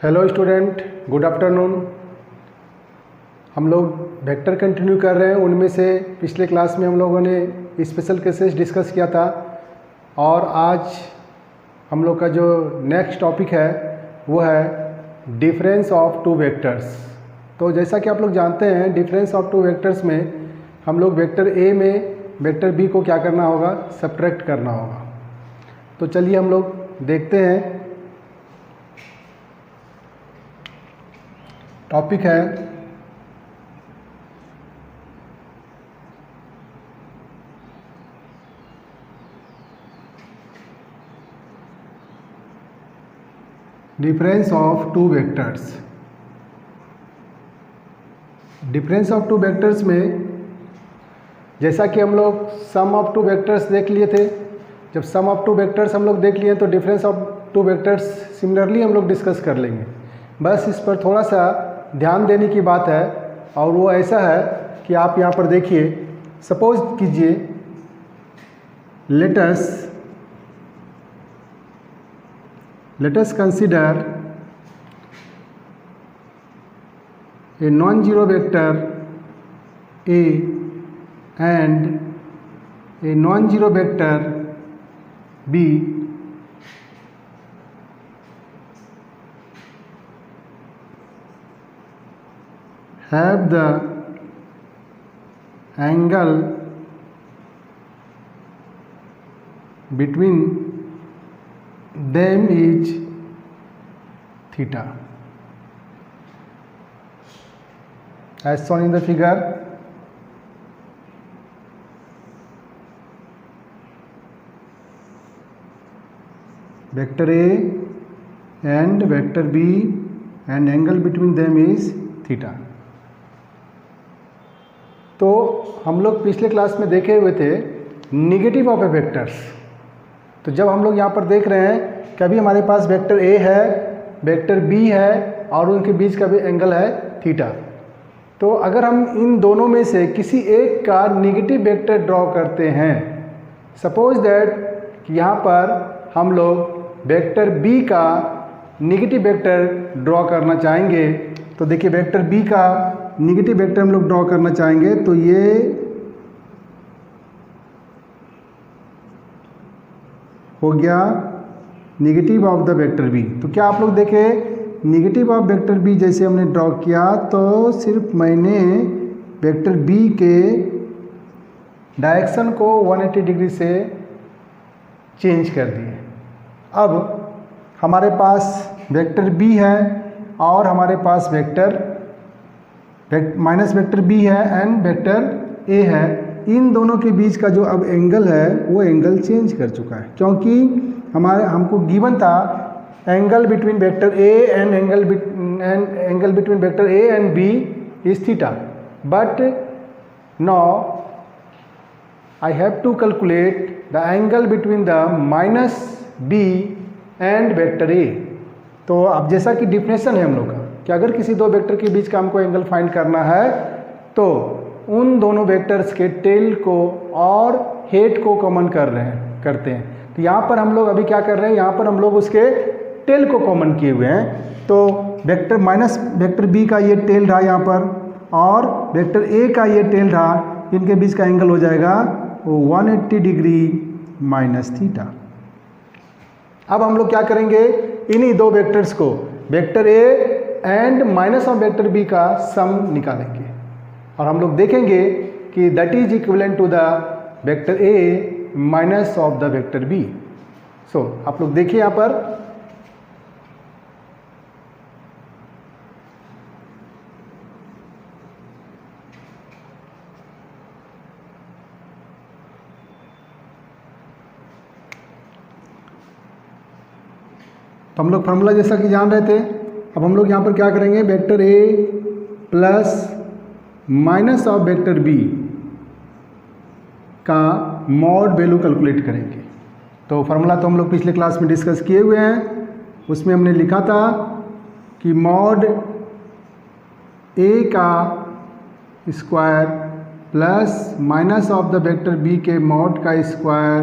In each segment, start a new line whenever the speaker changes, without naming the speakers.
Hello student, good afternoon. हम लोग vector continue कर रहे हैं। उनमें से पिछले क्लास में हम लोगों ने स्पेशल केसेस डिस्कस किया था और आज हम लोग का जो नेक्स्ट टॉपिक है वो है डिफरेंस ऑफ टू वेक्टर्स। तो जैसा कि आप लोग जानते हैं, डिफरेंस ऑफ टू वेक्टर्स में हम लोग वेक्टर ए में वेक्टर बी को क्या करना होगा, सब्ट्रैक्ट करना होगा। तो चलिए हम लोग देखते हैं। टॉपिक है difference of two vectors. Difference of two vectors में जैसा कि हम लोग सम ऑफ टू वेक्टर्स देख लिए थे। जब सम ऑफ टू वेक्टर्स हम लोग देख लिए तो difference of two vectors similarly हम लोग डिस्कस कर लेंगे। बस इस पर थोड़ा सा ध्यान देने की बात है और वो ऐसा है कि आप यहाँ पर देखिए, सपोज कीजिए let us consider a non zero vector A and a non zero vector B have the angle between them is theta as shown in the figure. Vector A and vector B and angle between them is theta. तो हम लोग पिछले class में देखे हुए थे negative of A vectors. तो जब हम लोग यहाँ पर देख रहे हैं कि अभी हमारे पास वेक्टर ए है, वेक्टर बी है और उनके बीच का भी एंगल है थीटा। तो अगर हम इन दोनों में से किसी एक का निगेटिव वेक्टर ड्रॉ करते हैं, सपोज दैट कि यहाँ पर हम लोग वेक्टर बी का निगेटिव वेक्टर ड्रॉ करना चाहेंगे। तो देखिए वेक्टर बी का निगेटिव वेक्टर हम लोग ड्रॉ करना चाहेंगे तो ये हो गया negative of the vector B. तो क्या आप लोग देखें, निगेटिव ऑफ वेक्टर बी जैसे हमने ड्रॉ किया तो सिर्फ मैंने वेक्टर बी के डायरेक्शन को 180 डिग्री से चेंज कर दिए। अब हमारे पास वेक्टर बी है और हमारे पास माइनस वेक्टर बी है एंड वेक्टर ए है। इन दोनों के बीच का जो अब एंगल है वो एंगल चेंज कर चुका है, क्योंकि हमको गिवन था angle between vector A and angle between vector A and B is theta. But now I have to calculate the angle between the minus B and vector A. तो अब जैसा कि डिफिनेशन है हम लोग का कि अगर किसी दो वेक्टर के बीच का हमको एंगल फाइंड करना है तो उन दोनों वेक्टर्स के टेल को और हेड को कॉमन करते हैं। तो यहाँ पर हम लोग अभी क्या कर रहे हैं, यहाँ पर हम लोग उसके टेल को कॉमन किए हुए हैं। तो वेक्टर माइनस वेक्टर बी का ये टेल रहा यहाँ पर और वेक्टर ए का ये टेल रहा, इनके बीच का एंगल हो जाएगा 180 डिग्री माइनस थीटा। अब हम लोग क्या करेंगे, इन्हीं दो वेक्टर्स को vector A and minus of vector B का सम निकालेंगे और हम लोग देखेंगे कि that is equivalent to the vector A minus of the vector B. So आप लोग देखिए यहाँ पर तो हम लोग फार्मूला जैसा कि जान रहे थे। अब हम लोग यहाँ पर क्या करेंगे, vector A plus minus of vector B का मॉड वैल्यू कैलकुलेट करेंगे। तो फार्मूला तो हम लोग पिछले क्लास में डिस्कस किए हुए हैं। उसमें हमने लिखा था कि मॉड ए का square plus minus of the vector B के मॉड का square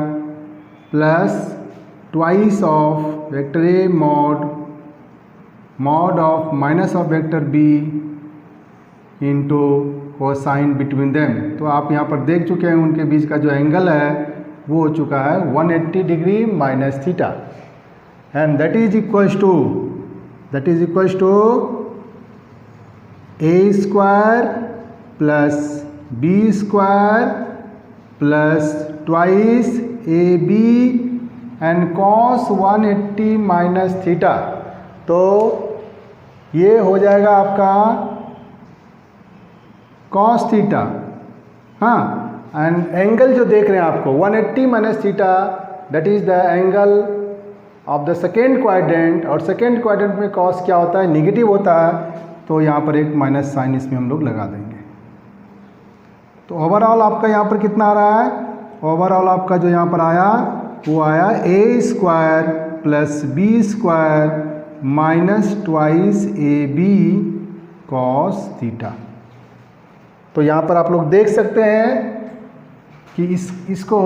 plus twice of vector A mod mod of minus of vector B into cosine between them. तो आप यहाँ पर देख चुके हैं उनके बीच का जो एंगल है वो हो चुका है 180 degree minus theta, and that is equals to A square plus B square plus twice A B and cos 180 minus theta. तो ये हो जाएगा आपका कॉस थीटा, हाँ, एंड एंगल जो देख रहे हैं आपको 180 minus theta, that is the angle of the second quadrant, और सेकेंड क्वाड्रेंट में कॉस क्या होता है, नेगेटिव होता है, तो यहाँ पर एक माइनस साइन इसमें हम लोग लगा देंगे। तो ओवरऑल आपका यहाँ पर कितना आ रहा है, ओवरऑल आपका जो यहाँ पर आया वो आया A square plus B square minus twice A B cos theta. तो यहाँ पर आप लोग देख सकते हैं कि इसको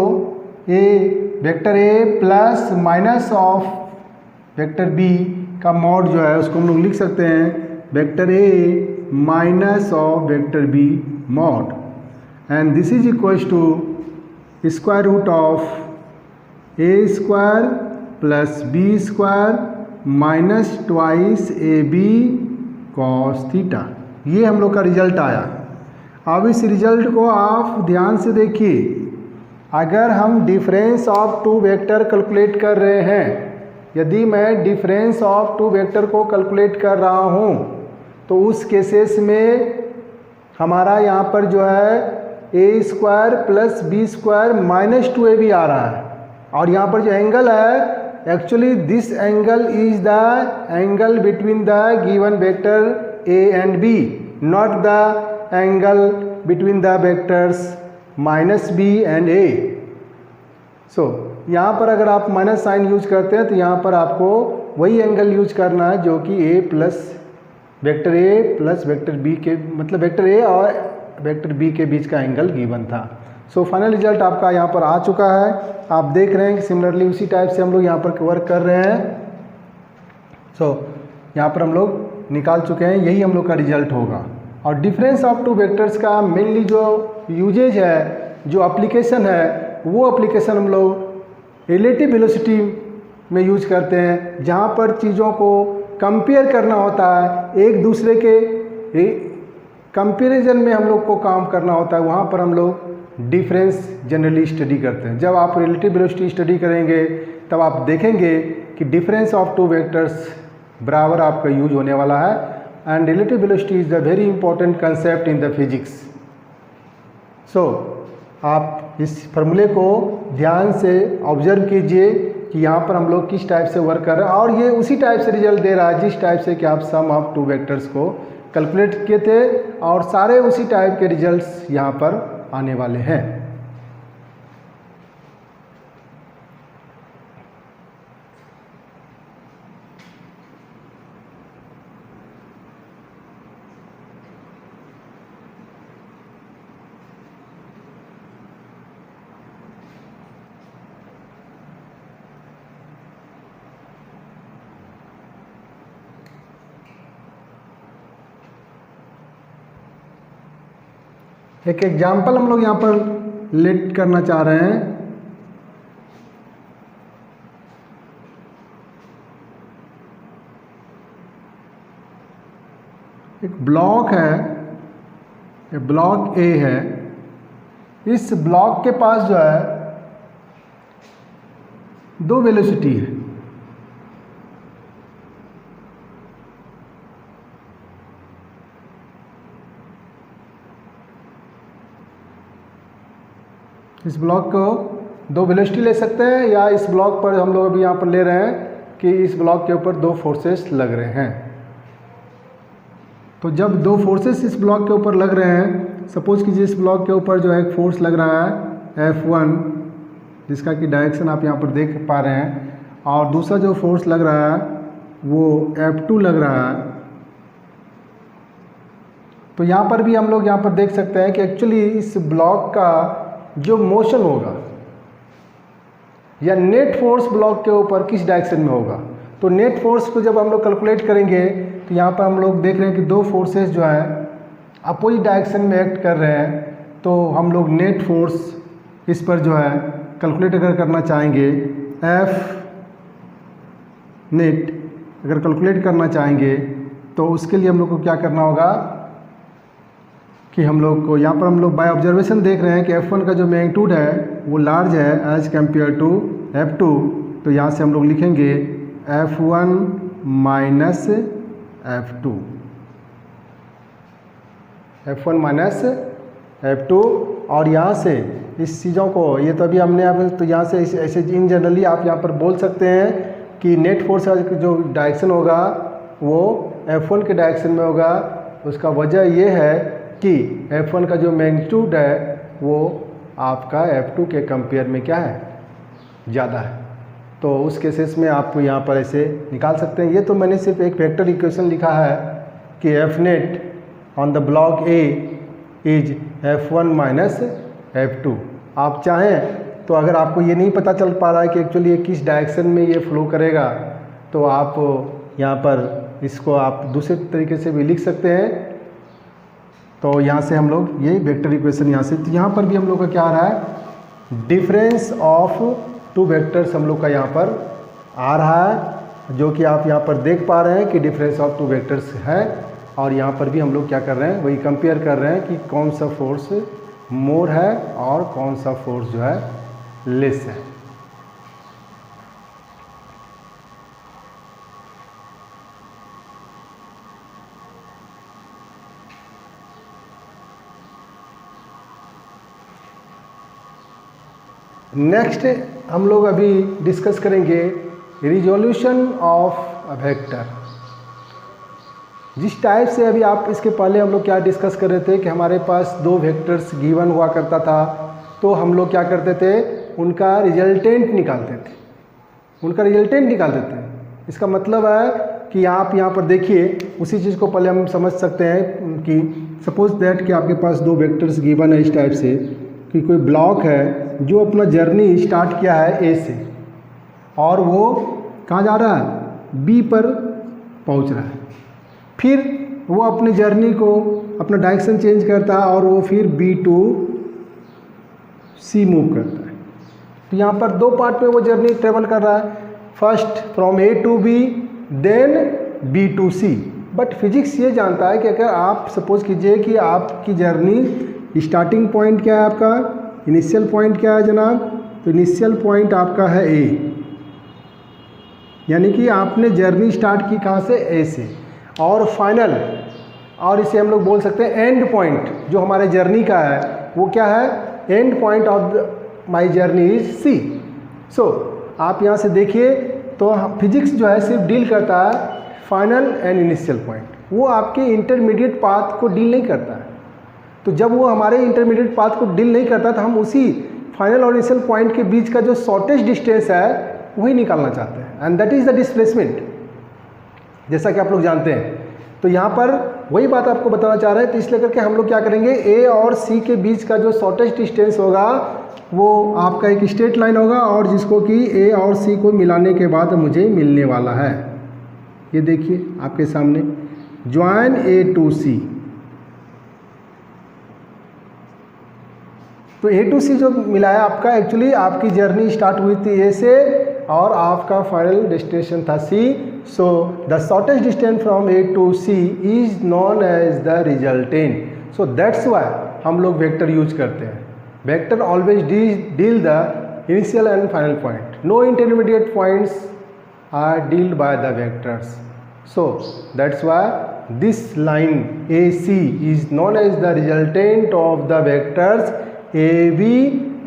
vector A plus minus of vector B का मॉड जो है उसको हम लोग लिख सकते हैं vector A minus of vector B mod, and this is equals to square root of A square plus B square minus twice A B cos theta. ये हम लोग का रिजल्ट आया। अब इस रिजल्ट को आप ध्यान से देखिए, अगर हम difference of two vector calculate कर रहे हैं, यदि मैं डिफरेंस ऑफ टू वेक्टर को कैलकुलेट कर रहा हूँ तो उस केसेस में हमारा यहाँ पर जो है A square plus B square minus 2ab आ रहा है, और यहाँ पर जो एंगल है actually this angle is the angle between the given vector A and B, not the angle between the vectors minus B and A. So यहाँ पर अगर आप माइनस साइन यूज करते हैं तो यहाँ पर आपको वही एंगल यूज करना है जो कि ए प्लस वेक्टर बी के, मतलब वेक्टर ए और वेक्टर बी के बीच का एंगल गिवन था। सो फाइनल रिजल्ट आपका यहाँ पर आ चुका है। आप देख रहे हैं कि सिमिलरली उसी टाइप से हम लोग यहाँ पर वर्क कर रहे हैं। सो यहाँ पर हम लोग निकाल चुके हैं, यही हम लोग का रिजल्ट होगा। और डिफरेंस ऑफ टू वेक्टर्स का मेनली जो यूजेज है, जो एप्लीकेशन है, वो एप्लीकेशन हम लोग रिलेटिव वेलोसिटी में यूज करते हैं, जहाँ पर चीज़ों को कंपेयर करना होता है, एक दूसरे के कंपैरिजन में हम लोग को काम करना होता है, वहाँ पर हम लोग डिफरेंस जनरली स्टडी करते हैं। जब आप रिलेटिव वेलोसिटी स्टडी करेंगे तब आप देखेंगे कि डिफरेंस ऑफ टू वेक्टर्स बराबर आपका यूज होने वाला है, and relative velocity is a very important concept in the physics. So आप इस फॉर्मूले को ध्यान से ऑब्जर्व कीजिए कि यहाँ पर हम लोग किस टाइप से वर्क कर रहे हैं, और ये उसी टाइप से रिजल्ट दे रहा है जिस टाइप से कि आप सम ऑफ टू वेक्टर्स को कैलकुलेट किए थे, और सारे उसी टाइप के रिजल्ट्स यहाँ पर आने वाले हैं। एक एग्जाम्पल हम लोग यहाँ पर लेट करना चाह रहे हैं। एक ब्लॉक है, ये ब्लॉक ए है, इस ब्लॉक के पास जो है दो वेलोसिटी है। इस ब्लॉक को दो वेलोसिटी ले सकते हैं, या इस ब्लॉक पर हम लोग अभी यहाँ पर ले रहे हैं कि इस ब्लॉक के ऊपर दो फोर्सेस लग रहे हैं। तो जब दो फोर्सेस इस ब्लॉक के ऊपर लग रहे हैं, सपोज कीजिए इस ब्लॉक के ऊपर जो है एक फोर्स लग रहा है F1, जिसका कि डायरेक्शन आप यहाँ पर देख पा रहे हैं, और दूसरा जो फोर्स लग रहा है वो F2 लग रहा है। तो यहाँ पर भी हम लोग यहाँ पर देख सकते हैं कि एक्चुअली इस ब्लॉक का जो मोशन होगा या नेट फोर्स ब्लॉक के ऊपर किस डायरेक्शन में होगा, तो नेट फोर्स को जब हम लोग कैलकुलेट करेंगे तो यहाँ पर हम लोग देख रहे हैं कि दो फोर्सेस जो है अपोजिट डायरेक्शन में एक्ट कर रहे हैं, तो हम लोग नेट फोर्स इस पर जो है कैलकुलेट अगर करना चाहेंगे, एफ नेट अगर कैलकुलेट करना चाहेंगे तो उसके लिए हम लोग को क्या करना होगा कि हम लोग को यहाँ पर हम लोग बाय ऑब्जर्वेशन देख रहे हैं कि F1 का जो मैग्नीट्यूड है वो लार्ज है एज कम्पेयर टू F2, तो यहाँ से हम लोग लिखेंगे F1 minus F2, F1 minus F2। और यहाँ से इस चीज़ों को ये तो अभी हमने तो यहाँ से ऐसे इन जनरली आप यहाँ पर बोल सकते हैं कि नेट फोर्स का जो डायरेक्शन होगा वो F1 के डायरेक्शन में होगा। उसका वजह ये है कि F1 का जो मैग्नीट्यूड है वो आपका F2 के कंपेयर में क्या है, ज़्यादा है। तो उस केसेस में आप यहाँ पर ऐसे निकाल सकते हैं। ये तो मैंने सिर्फ एक वेक्टर इक्वेशन लिखा है कि F net on the block A is F1 minus F2। आप चाहें तो अगर आपको ये नहीं पता चल पा रहा है कि एक्चुअली ये किस डायरेक्शन में ये फ्लो करेगा, तो आप यहाँ पर इसको आप दूसरे तरीके से भी लिख सकते हैं। तो यहाँ से हम लोग ये वेक्टर इक्वेशन यहाँ से, तो यहाँ पर भी हम लोग का क्या आ रहा है, डिफरेंस ऑफ टू वेक्टर्स हम लोग का यहाँ पर आ रहा है, जो कि आप यहाँ पर देख पा रहे हैं कि डिफरेंस ऑफ टू वेक्टर्स है। और यहाँ पर भी हम लोग क्या कर रहे हैं, वही कंपेयर कर रहे हैं कि कौन सा फोर्स मोर है और कौन सा फोर्स जो है लेस है। नेक्स्ट हम लोग अभी डिस्कस करेंगे रिजोल्यूशन ऑफ अ वेक्टर। जिस टाइप से अभी आप इसके पहले हम लोग क्या डिस्कस कर रहे थे कि हमारे पास दो वेक्टर्स गिवन हुआ करता था, तो हम लोग क्या करते थे, उनका रिजल्टेंट निकालते थे, इसका मतलब है कि आप यहाँ पर देखिए, उसी चीज़ को पहले हम समझ सकते हैं कि सपोज दैट कि आपके पास दो वेक्टर्स गिवन है इस टाइप से कि कोई ब्लॉक है जो अपना जर्नी स्टार्ट किया है ए से और वो कहाँ जा रहा है, बी पर पहुँच रहा है, फिर वो अपनी जर्नी को अपना डायरेक्शन चेंज करता है और वो फिर बी टू सी मूव करता है। तो यहाँ पर दो पार्ट में वो जर्नी ट्रेवल कर रहा है, first from A to B then B to C. But physics ये जानता है कि अगर आप सपोज कीजिए कि आपकी जर्नी स्टार्टिंग पॉइंट क्या है, आपका इनिशियल पॉइंट क्या है जनाब, तो इनिशियल पॉइंट आपका है ए, यानी कि आपने जर्नी स्टार्ट की कहाँ से, ए से, और फाइनल, और इसे हम लोग बोल सकते हैं एंड पॉइंट जो हमारे जर्नी का है वो क्या है, and point of my journey is C. So आप यहाँ से देखिए तो फिजिक्स जो है सिर्फ डील करता है फाइनल एंड इनिशियल पॉइंट, वो आपके इंटरमीडिएट पाथ को डील नहीं करता है। तो जब वो हमारे इंटरमीडिएट पाथ को डील नहीं करता तो हम उसी फाइनल और इनिशियल पॉइंट के बीच का जो शॉर्टेस्ट डिस्टेंस है वही निकालना चाहते हैं, and that is the displacement, जैसा कि आप लोग जानते हैं। तो यहाँ पर वही बात आपको बताना चाह रहे हैं। तो इसलिए करके हम लोग क्या करेंगे, ए और सी के बीच का जो शॉर्टेस्ट डिस्टेंस होगा वो आपका एक स्ट्रेट लाइन होगा, और जिसको कि ए और सी को मिलाने के बाद मुझे मिलने वाला है, ये देखिए आपके सामने, ज्वाइन ए टू सी। तो ए टू सी जो मिला है आपका, एक्चुअली आपकी जर्नी स्टार्ट हुई थी ए से और आपका फाइनल डेस्टिनेशन था C. So the shortest distance from A to C is known as the resultant. So that's why हम लोग वेक्टर यूज करते हैं। Vector always deal the initial and final point, no intermediate points are dealt by the vectors. So that's why this line A C is known as the resultant of the vectors A B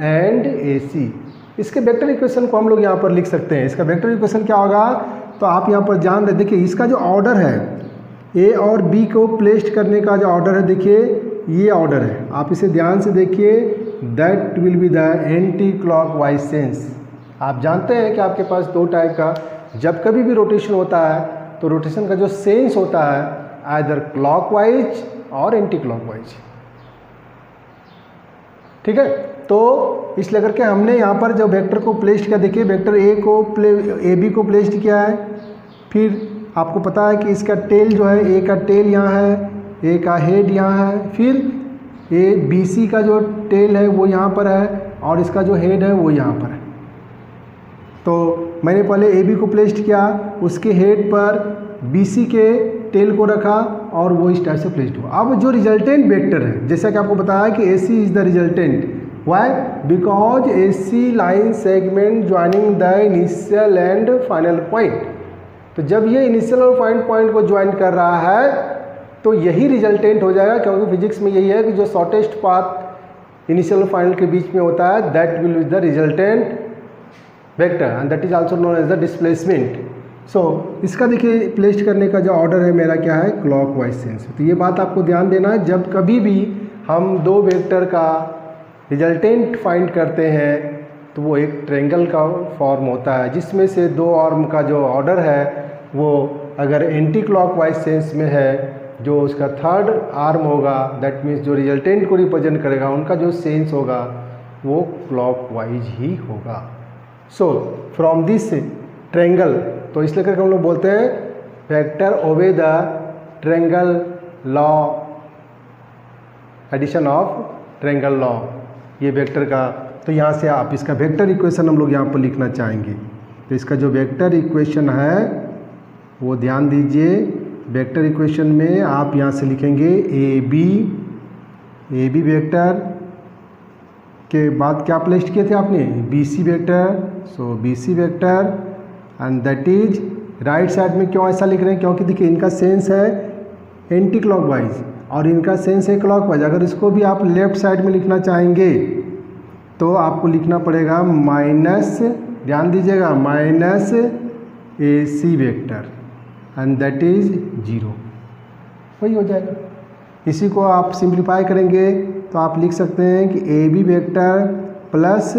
and A C. इसके vector equation को हम लोग यहाँ पर लिख सकते हैं। इसका वेक्टर इक्वेशन क्या होगा, तो आप यहाँ पर जान रहे, देखिए इसका जो ऑर्डर है, ए और बी को प्लेस्ड करने का जो ऑर्डर है, देखिए ये ऑर्डर है, आप इसे ध्यान से देखिए, that will be the anti clockwise sense. आप जानते हैं कि आपके पास दो टाइप का, जब कभी भी रोटेशन होता है तो रोटेशन का जो सेंस होता है आइदर क्लॉकवाइज और एंटी क्लॉकवाइज, ठीक है। तो इसलिए करके हमने यहाँ पर जो वेक्टर को प्लेस्ड किया, देखिए वेक्टर ए बी को प्लेस्ड किया है, फिर आपको पता है कि इसका टेल जो है, ए का टेल यहाँ है, ए का हेड यहाँ है, फिर ए बी सी का जो टेल है वो यहाँ पर है और इसका जो हेड है वो यहाँ पर है। तो मैंने पहले ए बी को प्लेस्ड किया, उसके हेड पर बी सी के टेल को रखा और वो इस टाइप से प्लेस्ड हुआ। अब जो रिजल्टेंट वेक्टर है, जैसा कि आपको बताया कि A C is the resultant, why because A C line segment joining the initial and final point. तो जब ये इनिशियल और फाइनल पॉइंट को ज्वाइन कर रहा है तो यही रिजल्टेंट हो जाएगा, क्योंकि फिजिक्स में यही है कि जो शॉर्टेस्ट पाथ इनिशियल और फाइनल के बीच में होता है that will be the resultant vector and that is also known as the displacement. So इसका देखिए प्लेस्ड करने का जो ऑर्डर है मेरा क्या है, क्लॉकवाइज सेंस। तो ये बात आपको ध्यान देना है, जब कभी भी हम दो वेक्टर का रिजल्टेंट फाइंड करते हैं तो वो एक ट्रायंगल का फॉर्म होता है, जिसमें से दो आर्म का जो ऑर्डर है वो अगर एंटी क्लॉकवाइज सेंस में है, जो उसका थर्ड आर्म होगा दैट मीन्स जो रिजल्टेंट को रिप्रेजेंट करेगा उनका जो सेंस होगा वो क्लॉकवाइज ही होगा। सो फ्रॉम दिस ट्रायंगल, तो इसलिए करके हम लोग बोलते हैं vector obey the triangle law, addition of triangle law, ये वेक्टर का। तो यहाँ से आप इसका वेक्टर इक्वेशन हम लोग यहाँ पर लिखना चाहेंगे। तो इसका जो वेक्टर इक्वेशन है वो ध्यान दीजिए, वेक्टर इक्वेशन में आप यहाँ से लिखेंगे ए बी वेक्टर के बाद क्या प्लेस्ड किए थे आपने, B C vector. So B C vector and that is right side में क्यों ऐसा लिख रहे हैं, क्योंकि देखिए इनका सेंस है एंटी क्लॉकवाइज और इनका सेंस है क्लॉकवाइज। अगर इसको भी आप लेफ्ट साइड में लिखना चाहेंगे तो आपको लिखना पड़ेगा माइनस, ध्यान दीजिएगा, minus A C vector and that is 0, वही हो जाएगा। इसी को आप सिंप्लीफाई करेंगे तो आप लिख सकते हैं कि A B vector plus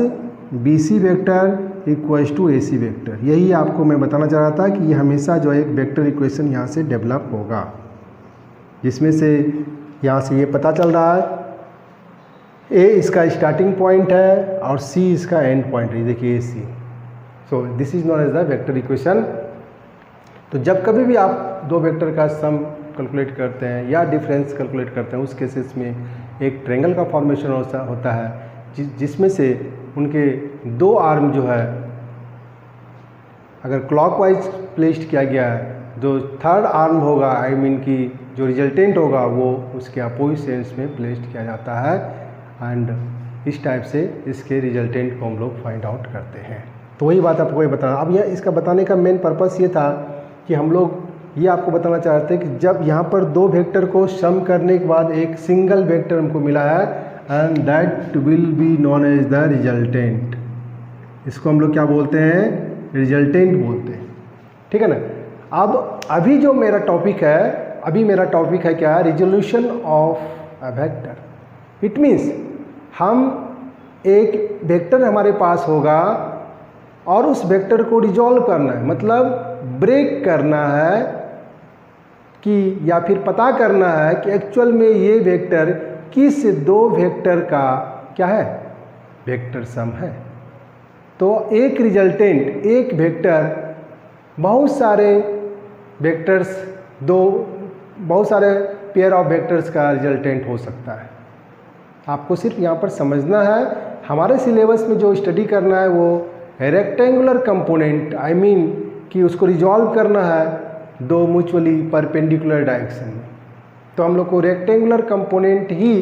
B C vector equals to A C vector. यही आपको मैं बताना चाह रहा था कि ये हमेशा जो है एक वेक्टर इक्वेशन यहाँ से डेवलप होगा, जिसमें से यहाँ से ये पता चल रहा है ए इसका स्टार्टिंग पॉइंट है और सी इसका एंड पॉइंट है, देखिए A C. So this is known as the vector equation. तो जब कभी भी आप दो वेक्टर का सम कैलकुलेट करते हैं या डिफरेंस कैलकुलेट करते हैं, उस केसेस में एक ट्रायंगल का फॉर्मेशन होता है जिसमें से उनके दो आर्म जो है अगर क्लॉकवाइज प्लेस्ड किया गया है, जो थर्ड आर्म होगा आई मीन की जो रिजल्टेंट होगा वो उसके अपोजिट सेंस में प्लेस्ड किया जाता है एंड इस टाइप से इसके रिजल्टेंट को हम लोग फाइंड आउट करते हैं। तो वही बात आपको ये बताना। अब यह इसका बताने का मेन पर्पस ये था कि हम लोग ये आपको बताना चाहते हैं कि जब यहाँ पर दो वेक्टर को सम करने के बाद एक सिंगल वेक्टर हमको मिला है and that will be known as the resultant. इसको हम लोग क्या बोलते हैं, रिजल्टेंट बोलते हैं, ठीक है ना। अब अभी जो मेरा टॉपिक है, अभी मेरा टॉपिक है क्या, resolution of a vector. It means हम एक वेक्टर हमारे पास होगा और उस वेक्टर को रिजॉल्व करना है, मतलब ब्रेक करना है कि या फिर पता करना है कि एक्चुअल में ये वेक्टर किस दो वेक्टर का क्या है, वेक्टर सम है। तो एक रिजल्टेंट, एक वेक्टर बहुत सारे वेक्टर्स, बहुत सारे पेयर ऑफ वेक्टर्स का रिजल्टेंट हो सकता है। आपको सिर्फ यहाँ पर समझना है, हमारे सिलेबस में जो स्टडी करना है वो रेक्टेंगुलर कंपोनेंट, आई मीन कि उसको रिजॉल्व करना है दो म्यूचुअली परपेंडिकुलर डायरेक्शन में। तो हम लोग को रेक्टेंगुलर कंपोनेंट ही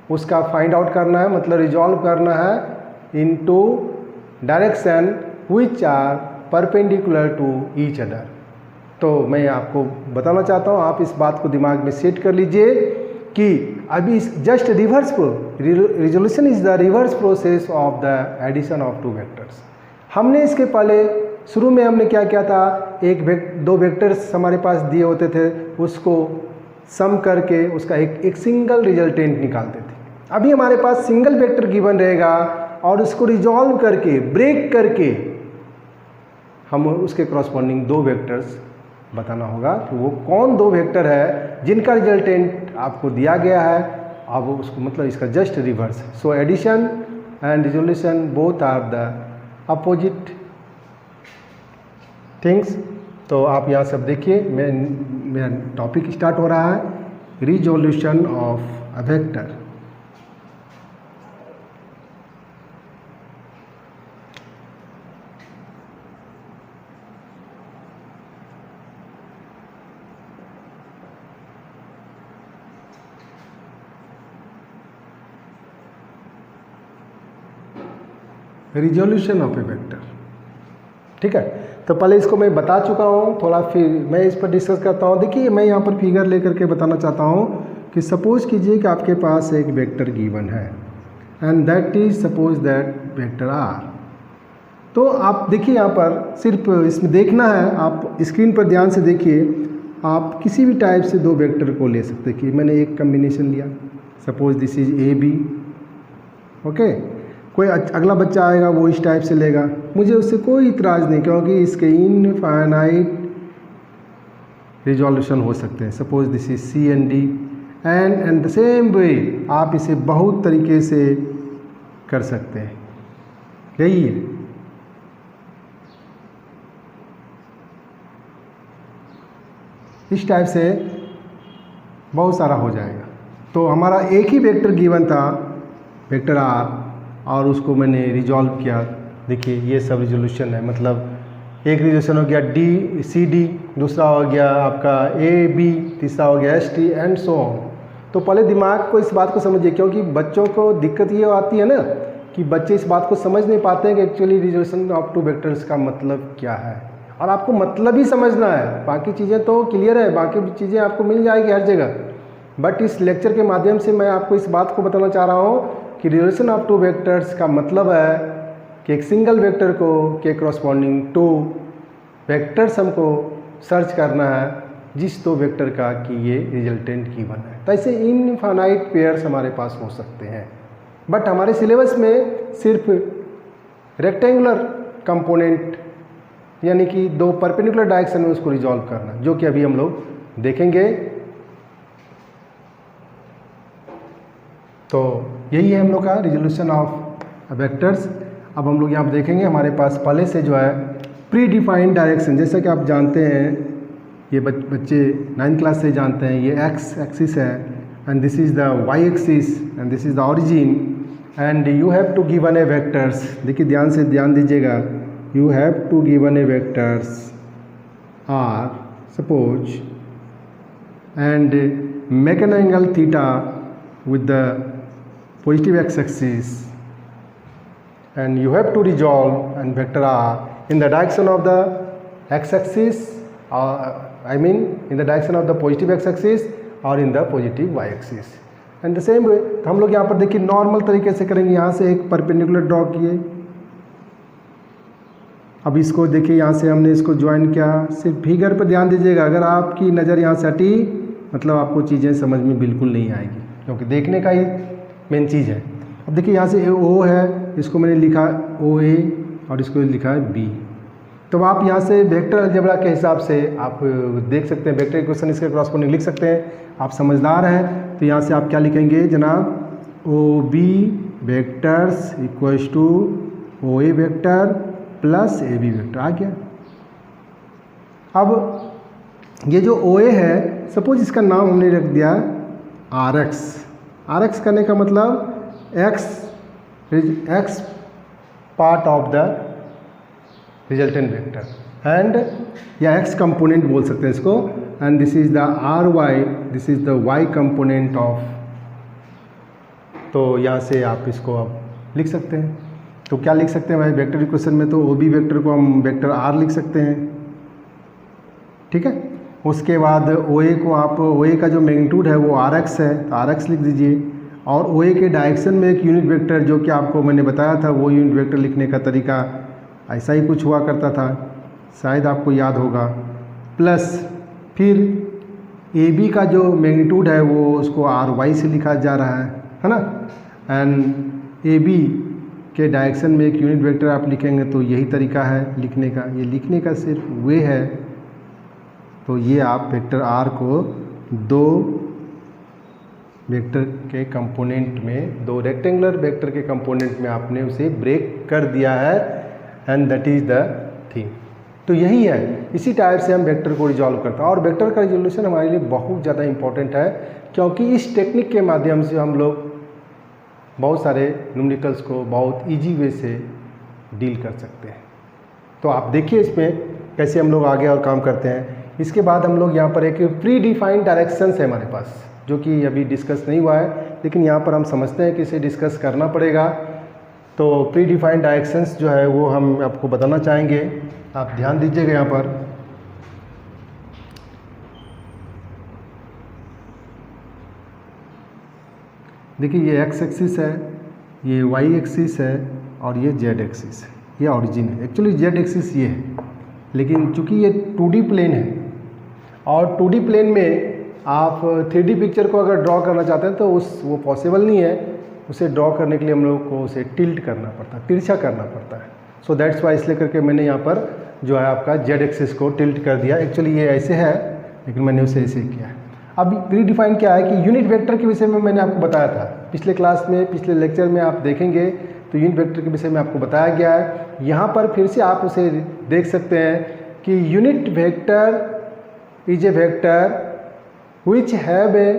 उसका फाइंड आउट करना है, मतलब रिजॉल्व करना है into direction which are perpendicular to each other. तो मैं आपको बताना चाहता हूँ, आप इस बात को दिमाग में सेट कर लीजिए कि अभी just reverse resolution is the reverse process of the addition of two vectors. हमने इसके पहले शुरू में हमने क्या किया था, दो वेक्टर्स हमारे पास दिए होते थे, उसको सम करके उसका एक सिंगल रिजल्टेंट निकालते थे। अभी हमारे पास सिंगल वेक्टर गिवन रहेगा और उसको रिजॉल्व करके, ब्रेक करके हम उसके करस्पॉन्डिंग दो वेक्टर्स बताना होगा कि वो कौन दो वेक्टर है जिनका रिजल्टेंट आपको दिया गया है। अब उसको मतलब इसका just reverse. So addition and resolution both are the opposite things तो आप यहाँ सब देखिए, मेरा टॉपिक स्टार्ट हो रहा है resolution of a vector. Resolution of A vector, ठीक है। तो पहले इसको मैं बता चुका हूँ, थोड़ा फिर मैं इस पर डिस्कस करता हूँ। देखिए मैं यहाँ पर फिगर लेकर के बताना चाहता हूँ कि सपोज कीजिए कि आपके पास एक वेक्टर गिवन है and that is suppose that vector R. तो आप देखिए यहाँ पर सिर्फ इसमें देखना है, आप स्क्रीन पर ध्यान से देखिए। आप किसी भी टाइप से दो वेक्टर को ले सकते हैं कि मैंने एक कम्बिनेशन लिया, suppose this is A B, okay. कोई अगला बच्चा आएगा वो इस टाइप से लेगा, मुझे उससे कोई इतराज़ नहीं, क्योंकि इसके इनफाइनाइट रिजोल्यूशन हो सकते हैं। Suppose this is C and D and the same way आप इसे बहुत तरीके से कर सकते हैं। यही है, इस टाइप से बहुत सारा हो जाएगा। तो हमारा एक ही वेक्टर गिवन था, वेक्टर आर, और उसको मैंने रिजॉल्व किया। देखिए ये सब रिजोल्यूशन है, मतलब एक रिजोल्यूशन हो गया डी सी डी, दूसरा हो गया आपका ए बी, तीसरा हो गया S T and so on. तो पहले दिमाग को इस बात को समझिए, क्योंकि बच्चों को दिक्कत ये आती है ना कि बच्चे इस बात को समझ नहीं पाते हैं कि actually resolution of two vectors का मतलब क्या है। और आपको मतलब ही समझना है, बाकी चीज़ें तो क्लियर है, बाकी चीज़ें आपको मिल जाएगी हर जगह। बट इस लेक्चर के माध्यम से मैं आपको इस बात को बताना चाह रहा हूँ कि रिजोल्यूशन ऑफ टू वेक्टर्स का मतलब है कि एक सिंगल वेक्टर को के करस्पॉन्डिंग टू वेक्टर्स हमको सर्च करना है जिस दो वेक्टर का कि ये रिजल्टेंट गिवन है। तो ऐसे इनफाइनाइट पेयर्स हमारे पास हो सकते हैं, बट हमारे सिलेबस में सिर्फ रेक्टेंगुलर कंपोनेंट यानी कि दो परपेंडिकुलर डायरेक्शन में उसको रिजॉल्व करना, जो कि अभी हम लोग देखेंगे। तो यही है हम लोग का रिजोल्यूशन ऑफ वेक्टर्स। अब हम लोग यहाँ पर देखेंगे, हमारे पास पहले से जो है प्री डिफाइंड डायरेक्शन, जैसा कि आप जानते हैं, ये बच्चे 9th क्लास से जानते हैं, ये एक्स एक्सिस है and this is the Y axis and this is the origin and you have to given a vectors. देखिए ध्यान से ध्यान दीजिएगा, you have to given a vectors R suppose and make an angle theta with the positive x-axis and you have to resolve and vector r in the direction of the x-axis, I mean in the direction of the positive x-axis or in the positive y-axis and the same way। तो हम लोग यहाँ पर देखिए normal तरीके से करेंगे, यहाँ से एक परपेंडिकुलर ड्रॉ किए, अब इसको देखिए यहाँ से हमने इसको ज्वाइन किया। सिर्फ फिगर पर ध्यान दीजिएगा, अगर आपकी नज़र यहाँ से हटी मतलब आपको चीज़ें समझ में बिल्कुल नहीं आएगी, क्योंकि देखने का ही मेन चीज़ है। अब देखिए यहाँ से ओ है, इसको मैंने लिखा ओ ए और इसको लिखा है बी। तो आप यहाँ से वेक्टर अलजेब्रा के हिसाब से आप देख सकते हैं, वेक्टर इक्वेशन इसके क्रॉसपोंडिंग लिख सकते हैं। आप समझदार हैं तो यहाँ से आप क्या लिखेंगे जनाब, O B vectors equals to O A vector plus A B vector आ गया। अब ये जो ओ ए है, सपोज इसका नाम हमने रख दिया आर एक्स। आर एक्स करने का मतलब X part of the resultant vector and या एक्स कंपोनेंट बोल सकते हैं इसको, and this is the R Y, this is the Y component of. तो यहाँ से आप इसको अब लिख सकते हैं। तो क्या लिख सकते हैं भाई, वेक्टर इक्वेशन में तो ओ बी वेक्टर को हम वेक्टर आर लिख सकते हैं, ठीक है। उसके बाद ओ ए को आप, ओ ए का जो मैग्नीट्यूड है वो आर एक्स है तो आर एक्स लिख दीजिए, और ओ ए के डायरेक्शन में एक यूनिट वेक्टर जो कि आपको मैंने बताया था, वो यूनिट वेक्टर लिखने का तरीका ऐसा ही कुछ हुआ करता था, शायद आपको याद होगा। प्लस फिर ए बी का जो मैग्नीट्यूड है वो उसको आर वाई से लिखा जा रहा है ना, एंड ए बी के डायरेक्शन में एक यूनिट वेक्टर आप लिखेंगे तो यही तरीका है लिखने का। ये लिखने का सिर्फ वे है। तो ये आप वेक्टर आर को दो वेक्टर के कंपोनेंट में, दो रेक्टेंगुलर वेक्टर के कंपोनेंट में आपने उसे ब्रेक कर दिया है, and that is the thing. तो यही है, इसी टाइप से हम वेक्टर को रिजॉल्व करते हैं। और वेक्टर का रिजोल्यूशन हमारे लिए बहुत ज़्यादा इंपॉर्टेंट है, क्योंकि इस टेक्निक के माध्यम से हम लोग बहुत सारे न्यूमेरिकल्स को बहुत ईजी वे से डील कर सकते हैं। तो आप देखिए इसमें कैसे हम लोग आगे और काम करते हैं। इसके बाद हम लोग यहाँ पर एक प्री डिफाइंड डायरेक्शंस है हमारे पास, जो कि अभी डिस्कस नहीं हुआ है, लेकिन यहाँ पर हम समझते हैं कि इसे डिस्कस करना पड़ेगा। तो प्री डिफाइंड डायरेक्शंस जो है वो हम आपको बताना चाहेंगे, आप ध्यान दीजिएगा यहाँ पर। देखिए ये एक्स एक्सिस है, ये वाई एक्सिस है और ये जेड एक्सिस है, ये ऑरिजिन है। एक्चुअली जेड एक्सिस ये है, लेकिन चूंकि ये 2D प्लेन है और 2D प्लेन में आप 3D पिक्चर को अगर ड्रॉ करना चाहते हैं तो वो पॉसिबल नहीं है। उसे ड्रॉ करने के लिए हम लोग को उसे टिल्ट करना पड़ता है, तिरछा करना पड़ता है। सो दैट्स वाई इसलिए करके मैंने यहाँ पर जो है आपका जेड एक्सिस को टिल्ट कर दिया। एक्चुअली ये ऐसे है, लेकिन मैंने उसे ऐसे किया है। अब प्री डिफाइन क्या है कि यूनिट वेक्टर के विषय में मैंने आपको बताया था पिछले क्लास में, पिछले लेक्चर में आप देखेंगे तो यूनिट वेक्टर के विषय में आपको बताया गया है। यहाँ पर फिर से आप उसे देख सकते हैं कि unit vector is a vector which have a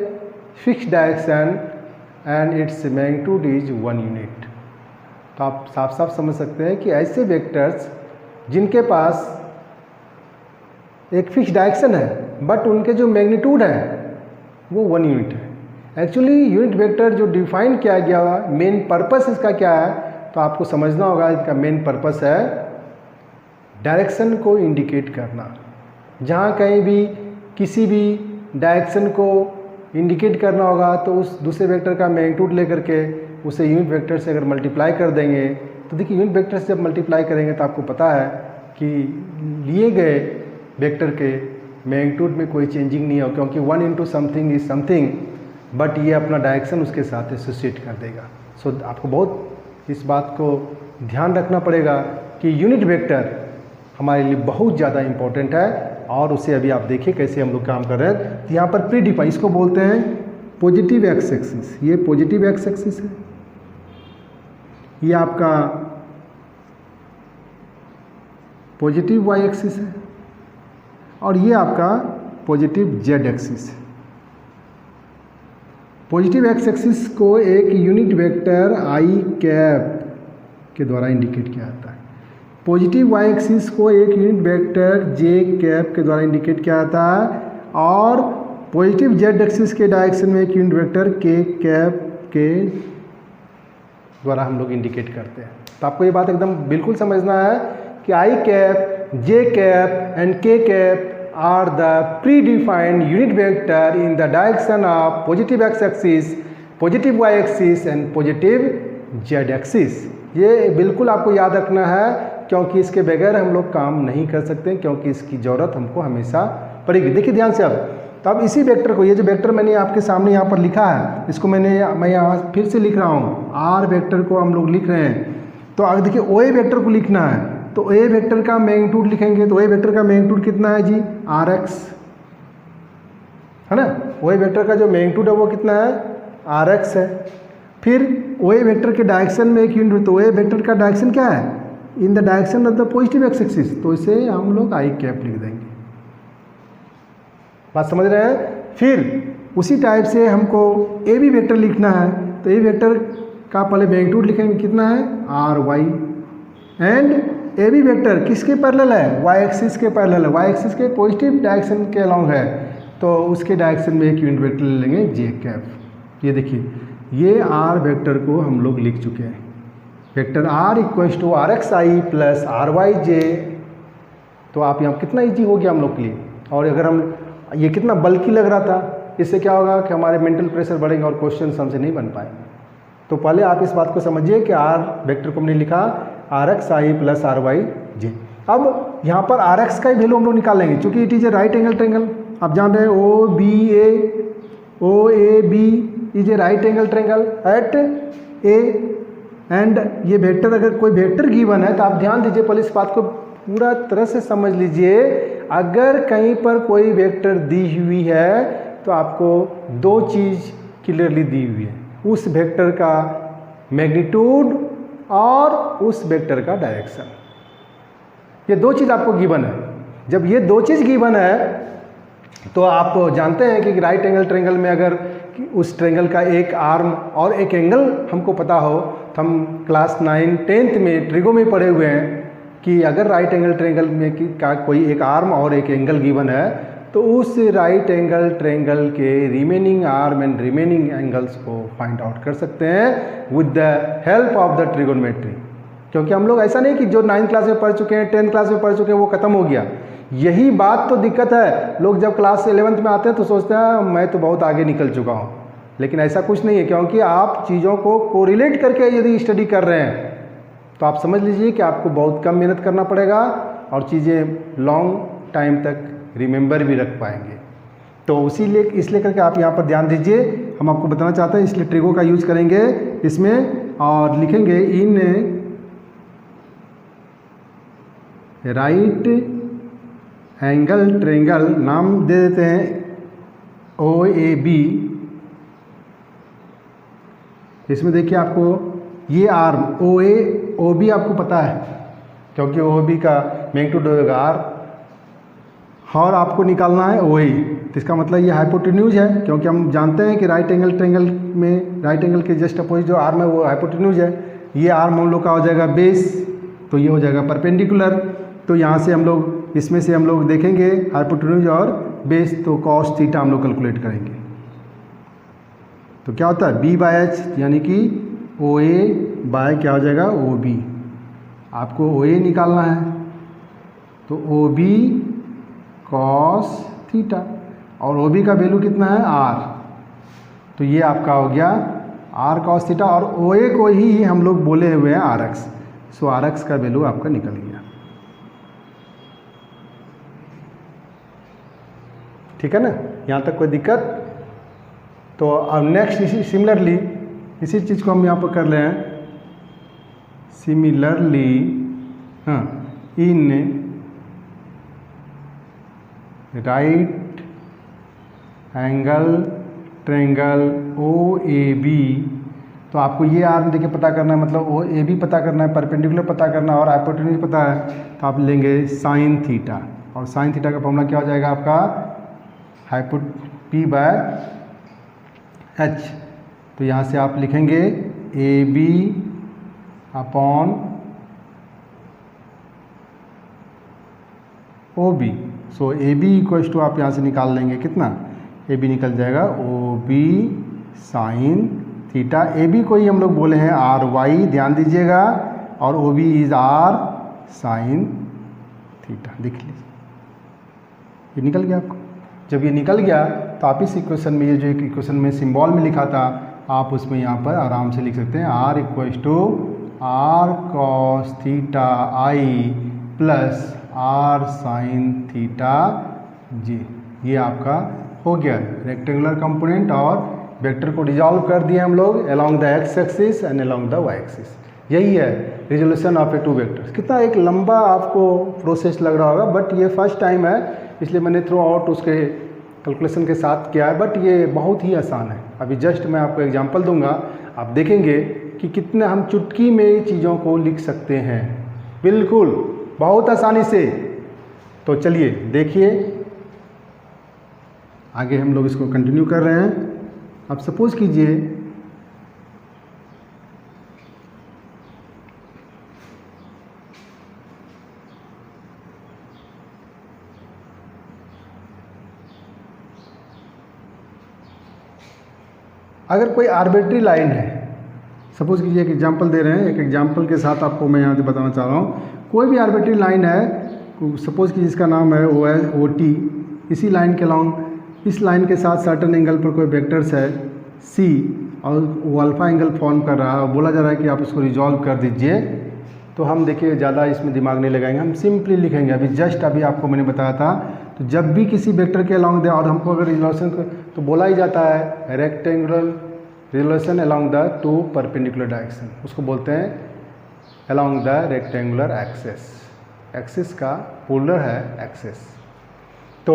fixed direction and its magnitude is 1 unit। तो आप साफ साफ समझ सकते हैं कि ऐसे वेक्टर्स जिनके पास एक फिक्स डायरेक्शन है बट उनके जो मैग्नीट्यूड है वो 1 यूनिट है। एक्चुअली यूनिट वेक्टर जो डिफाइन किया गया हुआ मेन पर्पस इसका क्या है, तो आपको समझना होगा। इसका मेन पर्पस है डायरेक्शन को इंडिकेट करना। जहाँ कहीं भी किसी भी डायरेक्शन को इंडिकेट करना होगा तो उस दूसरे वेक्टर का मैग्नीट्यूड लेकर के उसे यूनिट वेक्टर से अगर मल्टीप्लाई कर देंगे, तो देखिए यूनिट वेक्टर से जब मल्टीप्लाई करेंगे तो आपको पता है कि लिए गए वेक्टर के मैग्नीट्यूड में कोई चेंजिंग नहीं हो, क्योंकि 1 into something is something, but ये अपना डायरेक्शन उसके साथ एसोसिएट कर देगा। सो आपको बहुत इस बात को ध्यान रखना पड़ेगा कि यूनिट वेक्टर हमारे लिए बहुत ज़्यादा इंपॉर्टेंट है। और उसे अभी आप देखिए कैसे हम लोग काम कर रहे हैं। तो यहाँ पर प्री डिफाइन, इसको बोलते हैं पॉजिटिव एक्स एक्सिस। ये पॉजिटिव एक्स एक्सिस है, ये आपका पॉजिटिव वाई एक्सिस है और ये आपका पॉजिटिव जेड एक्सिस है। पॉजिटिव एक्स एक्सिस को एक यूनिट वेक्टर आई कैप के द्वारा इंडिकेट किया जाता है। पॉजिटिव वाई एक्सिस को एक यूनिट वेक्टर जे कैप के द्वारा इंडिकेट किया जाता है और पॉजिटिव जेड एक्सिस के डायरेक्शन में एक यूनिट वेक्टर के कैप के द्वारा हम लोग इंडिकेट करते हैं। तो आपको ये बात एकदम बिल्कुल समझना है कि I cap, J cap and K cap are the predefined unit vector in the direction of positive X axis, positive Y axis and positive Z axis. ये बिल्कुल आपको याद रखना है, क्योंकि इसके बगैर हम लोग काम नहीं कर सकते, क्योंकि इसकी ज़रूरत हमको हमेशा पड़ेगी। देखिए ध्यान से अब, तो अब इसी वेक्टर को, ये जो वेक्टर मैंने आपके सामने यहाँ पर लिखा है, इसको मैं यहाँ फिर से लिख रहा हूँ। आर वेक्टर को हम लोग लिख रहे हैं। तो अगर देखिए ओ ए वेक्टर को लिखना है तो ए वेक्टर का मैग्नीट्यूड लिखेंगे। तो ए वेक्टर का मैग्नीट्यूड कितना है जी? आर एक्स है ना। ओ ए वेक्टर का जो मैग्नीट्यूड है वो कितना है? आर एक्स है। फिर ओ ए वेक्टर के डायरेक्शन में एक यूनिट, तो ओ ए वेक्टर का डायरेक्शन क्या है? इन the direction of the positive X axis, तो इसे हम लोग आई कैप लिख देंगे। बात समझ रहे हैं? फिर उसी टाइप से हमको ए बी वेक्टर लिखना है। तो ए वेक्टर का पहले मैग्नीट्यूड लिखेंगे, कितना है? R Y. And A B vector किसके पैरेलल है? वाई एक्सिस के पैरेलल है, वाई एक्सिस के पॉजिटिव डायरेक्शन के अलॉन्ग है, तो उसके डायरेक्शन में एक यूनिट वेक्टर ले लेंगे जे कैप। ये देखिए, ये आर वेक्टर को हम लोग लिख चुके हैं। Vector R equals to R X I plus R Y J. तो आप यहाँ कितना ईजी हो गया हम लोग के लिए। और अगर हम ये कितना बल्कि लग रहा था, इससे क्या होगा कि हमारे मेंटल प्रेशर बढ़ेंगे और क्वेश्चन हमसे नहीं बन पाएंगे। तो पहले आप इस बात को समझिए कि आर वेक्टर को हमने लिखा R X I plus R Y J. अब यहाँ पर आर एक्स का ही वैल्यू हम लोग निकालेंगे, क्योंकि it is a right angle triangle. आप जान रहे हैं O A B is a right angle triangle at A. And ये वेक्टर, अगर कोई वेक्टर गिवन है तो आप ध्यान दीजिए, पहले इस बात को पूरा तरह से समझ लीजिए। अगर कहीं पर कोई वेक्टर दी हुई है तो आपको दो चीज़ क्लियरली दी हुई है, उस वेक्टर का मैग्नीट्यूड और उस वेक्टर का डायरेक्शन। ये दो चीज़ आपको गिवन है। जब ये दो चीज़ गिवन है तो आप जानते हैं कि राइट एंगल ट्रायंगल में अगर उस ट्रायंगल का एक आर्म और एक एंगल हमको पता हो, तो हम क्लास 9 10th में ट्रिगो में पढ़े हुए हैं कि अगर राइट एंगल ट्रायंगल में का कोई एक आर्म और एक एंगल गिवन है तो उस राइट एंगल ट्रायंगल के remaining arm and remaining angles को फाइंड आउट कर सकते हैं with the help of the trigonometry. क्योंकि हम लोग ऐसा नहीं कि जो 9th क्लास में पढ़ चुके हैं 10th क्लास में पढ़ चुके हैं वो खत्म हो गया। यही बात तो दिक्कत है, लोग जब क्लास 11th में आते हैं तो सोचते हैं मैं तो बहुत आगे निकल चुका हूँ, लेकिन ऐसा कुछ नहीं है। क्योंकि आप चीज़ों को कोरिलेट करके यदि स्टडी कर रहे हैं तो आप समझ लीजिए कि आपको बहुत कम मेहनत करना पड़ेगा और चीज़ें लॉन्ग टाइम तक रिमेंबर भी रख पाएंगे। तो इसलिए करके आप यहाँ पर ध्यान दीजिए, हम आपको बताना चाहते हैं, इसलिए ट्रिगो का यूज करेंगे इसमें और लिखेंगे इन राइट एंगल ट्रायंगल, नाम दे देते हैं OAB। इसमें देखिए आपको ये आर्म OB आपको पता है क्योंकि OB का मैग्नीट्यूड होगा R, और आपको निकालना है OA। तो इसका मतलब ये हाइपोटेन्यूज है, क्योंकि हम जानते हैं कि राइट एंगल ट्रायंगल में राइट एंगल के जस्ट अपोजिट जो आर्म है वो हाइपोटेन्यूज है। ये आर्म हम लोग का हो जाएगा बेस, तो ये हो जाएगा परपेंडिकुलर। तो यहाँ से हम लोग इसमें से हम लोग देखेंगे हाइपोटेन्यूज और बेस, तो कॉस थीटा हम लोग कैलकुलेट करेंगे। तो क्या होता है B/H यानी कि OA बाय क्या हो जाएगा OB। आपको OA निकालना है तो OB cos थीटा और OB का वैल्यू कितना है R, तो ये आपका हो गया R cos थीटा और OA को ही हम लोग बोले हुए हैं RX। सो RX का वैल्यू आपका निकल गया। ठीक है ना, यहाँ तक कोई दिक्कत? तो अब नेक्स्ट सिमिलरली इसी चीज़ को हम यहाँ पर कर रहे हैं। Similarly in right angle triangle OAB, तो आपको ये आर्म देखिए पता करना है, मतलब OAB पता करना है, परपेंडिकुलर पता करना है और हाइपोटेन्यूज पता है। तो आप लेंगे साइन थीटा और साइन थीटा का फॉर्मूला क्या हो जाएगा आपका P/H। तो यहाँ से आप लिखेंगे AB upon OB। So AB equals to आप यहाँ से निकाल लेंगे कितना, AB निकल जाएगा OB साइन थीटा। AB को ही हम लोग बोले हैं RY, ध्यान दीजिएगा, और OB is R sine theta. देख लीजिए ये निकल गया आपको। जब ये निकल गया तो आप इस इक्वेशन में, ये जो एक इक्वेशन में सिंबल में लिखा था, आप उसमें यहाँ पर आराम से लिख सकते हैं R equals to R cos theta I plus R sine theta J। ये आपका हो गया रेक्टेंगुलर कंपोनेंट और वेक्टर को रिजॉल्व कर दिए हम लोग along the X axis and along the Y axis. यही है resolution of a two vectors. कितना एक लंबा आपको प्रोसेस लग रहा होगा, बट ये फर्स्ट टाइम है इसलिए मैंने थ्रू आउट उसके कैलकुलेशन के साथ किया है, बट ये बहुत ही आसान है। अभी जस्ट मैं आपको एग्जांपल दूंगा, आप देखेंगे कि कितने हम चुटकी में चीज़ों को लिख सकते हैं, बिल्कुल बहुत आसानी से। तो चलिए देखिए आगे हम लोग इसको कंटिन्यू कर रहे हैं। अब सपोज कीजिए अगर कोई आर्बिट्री लाइन है, सपोज कीजिए एक एग्जांपल दे रहे हैं, एक एग्जांपल के साथ आपको मैं यहाँ से बताना चाह रहा हूँ। कोई भी आर्बिट्री लाइन है, सपोज कि जिसका नाम है OT, इसी लाइन के लॉन्ग इस लाइन के साथ सर्टन एंगल पर कोई वेक्टर्स है C और वो अल्फा एंगल फॉर्म कर रहा है और बोला जा रहा है कि आप इसको रिजॉल्व कर दीजिए। तो हम देखिए ज़्यादा इसमें दिमाग नहीं लगाएंगे, हम सिंपली लिखेंगे। अभी आपको मैंने बताया था, तो जब भी किसी वेक्टर के अलॉन्ग दे और हमको अगर रिजोल्यूशन तो बोला ही जाता है rectangular resolution along the two perpendicular direction, उसको बोलते हैं along the rectangular axis. Axis का पोलर है एक्सिस। तो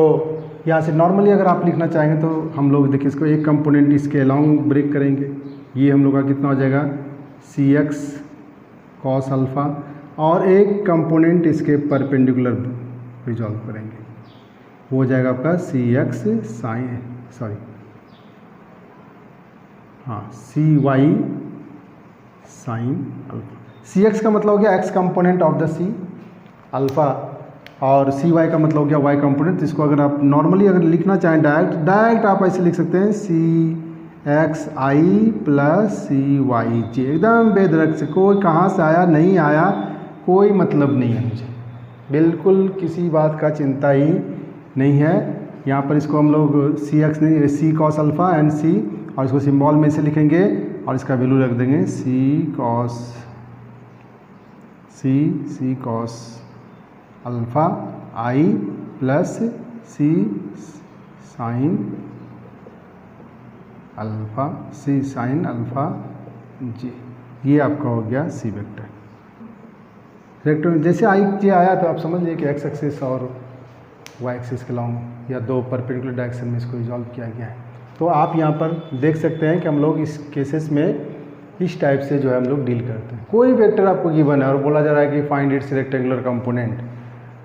यहाँ से नॉर्मली अगर आप लिखना चाहेंगे तो हम लोग देखिए इसको एक कंपोनेंट इसके अलॉन्ग ब्रेक करेंगे। ये हम लोग का कितना हो जाएगा CX cos अल्फ़ा और एक कंपोनेंट इसके परपेंडिकुलर रिजॉल्व करेंगे, वो हो जाएगा आपका CX sine CY sine alpha. CX का मतलब हो गया x component of the C alpha, और CY का मतलब हो गया y कंपोनेंट। इसको अगर आप नॉर्मली अगर लिखना चाहें डायरेक्ट आप ऐसे लिख सकते हैं CXI प्लस CYJ, एकदम बेधड़क से, कोई कहाँ से आया नहीं आया कोई मतलब नहीं है मुझे, बिल्कुल किसी बात का चिंता ही नहीं है। यहाँ पर इसको हम लोग CX नहीं, C cos alpha and C, और इसको सिंबल में से लिखेंगे और इसका वैल्यू रख देंगे C cos alpha I plus C sine alpha J। ये आपका हो गया C वेक्टर। जैसे I J आया तो आप समझ लीजिए कि x एक्सिस और y एक्सिस के लॉन्ग या दो परपेंडिकुलर डायरेक्शन में इसको रिजॉल्व किया गया है। तो आप यहाँ पर देख सकते हैं कि हम लोग इस केसेस में इस टाइप से जो है हम लोग डील करते हैं। कोई वेक्टर आपको गिवन है और बोला जा रहा है कि फाइंड इट्स रेक्टेंगुलर कंपोनेंट,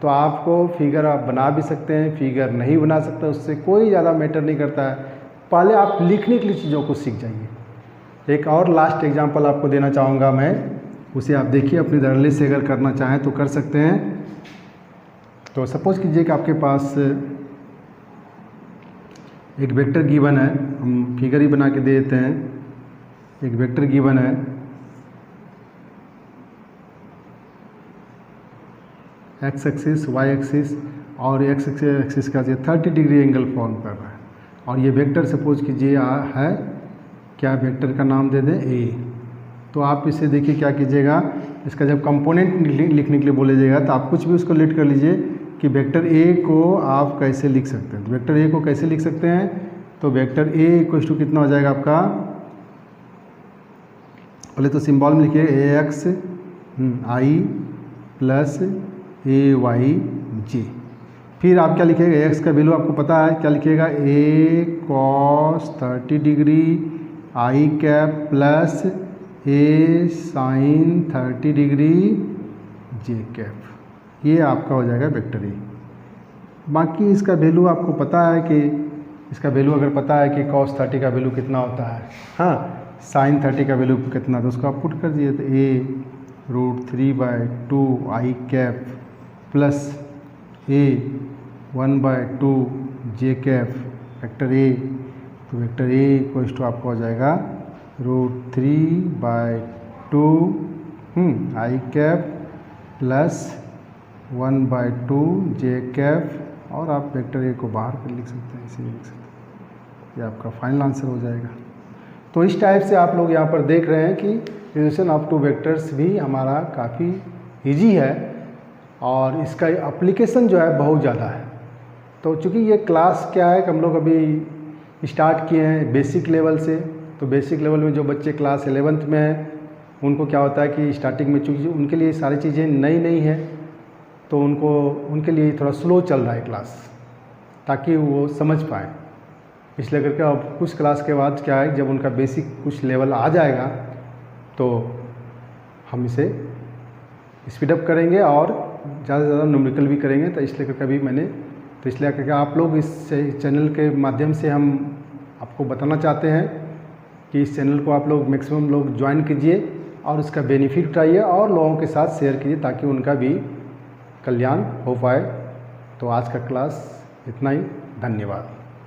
तो आपको फिगर आप बना भी सकते हैं, फिगर नहीं बना सकते, उससे कोई ज़्यादा मैटर नहीं करता है। पहले आप लिखने के लिए चीज़ों को सीख जाइए। एक और लास्ट एग्जांपल आपको देना चाहूँगा मैं, उसे आप देखिए अपनी धड़ल्ले से अगर करना चाहें तो कर सकते हैं। तो सपोज़ कीजिए कि आपके पास एक वेक्टर गिवन है, हम फिगर ही बना के दे देते हैं। एक वेक्टर गिवन है x एक्सिस y एक्सिस और x एक्सिस का 30 डिग्री एंगल फॉर्म कर रहा है, और ये वेक्टर सपोज कीजिए है, क्या वेक्टर का नाम दे दें A। तो आप इसे देखिए क्या कीजिएगा, इसका जब कंपोनेंट लिखने के लिए बोलिएगा तो आप कुछ भी उसको लेट कर लीजिए कि वेक्टर A को आप कैसे लिख सकते हैं। तो वेक्टर A को कैसे लिख सकते हैं, तो वेक्टर A इक्वल्स टू कितना हो जाएगा आपका, पहले तो सिंबल में लिखिए AX I प्लस AYJ। फिर आप क्या लिखिएगा, AX का वैल्यू आपको पता है, क्या लिखिएगा A cos 30 degree I cap plus A sine 30 degree J cap. ये आपका हो जाएगा वेक्टर A। बाकी इसका वैल्यू आपको पता है कि इसका वैल्यू अगर पता है कि cos 30 का वैल्यू कितना होता है, हाँ, साइन 30 का वैल्यू कितना, तो उसको आप पुट कर दिए तो A√3/2 I cap plus A1/2 J cap vector A। तो वेक्टर A इक्वल्स टू आपको हो जाएगा √3/2 I cap plus 1/2 J cap, और आप वेक्टर A को बाहर कर लिख सकते हैं, इसे लिख सकते हैं, ये आपका फाइनल आंसर हो जाएगा। तो इस टाइप से आप लोग यहाँ पर देख रहे हैं कि रिड्यूशन ऑफ टू वेक्टर्स भी हमारा काफ़ी इजी है, और इसका एप्लीकेशन जो है बहुत ज़्यादा है। तो चूँकि ये क्लास क्या है कि हम लोग अभी स्टार्ट किए हैं बेसिक लेवल से, तो बेसिक लेवल में जो बच्चे क्लास 11th में हैं उनको क्या होता है कि स्टार्टिंग में चूँकि उनके लिए सारी चीज़ें नई हैं, तो उनके लिए थोड़ा स्लो चल रहा है क्लास, ताकि वो समझ पाएँ। इसलिए करके अब कुछ क्लास के बाद क्या है, जब उनका बेसिक कुछ लेवल आ जाएगा तो हम इसे स्पीडअप करेंगे और ज़्यादा से ज़्यादा न्यूमेरिकल भी करेंगे। तो इसलिए करके अभी मैंने इसलिए करके आप लोग इस चैनल के माध्यम से हम आपको बताना चाहते हैं कि इस चैनल को आप लोग मैक्सिमम लोग ज्वाइन कीजिए और उसका बेनिफिट उठाइए और लोगों के साथ शेयर कीजिए, ताकि उनका भी कल्याण हो पाए। तो आज का क्लास इतना ही, धन्यवाद।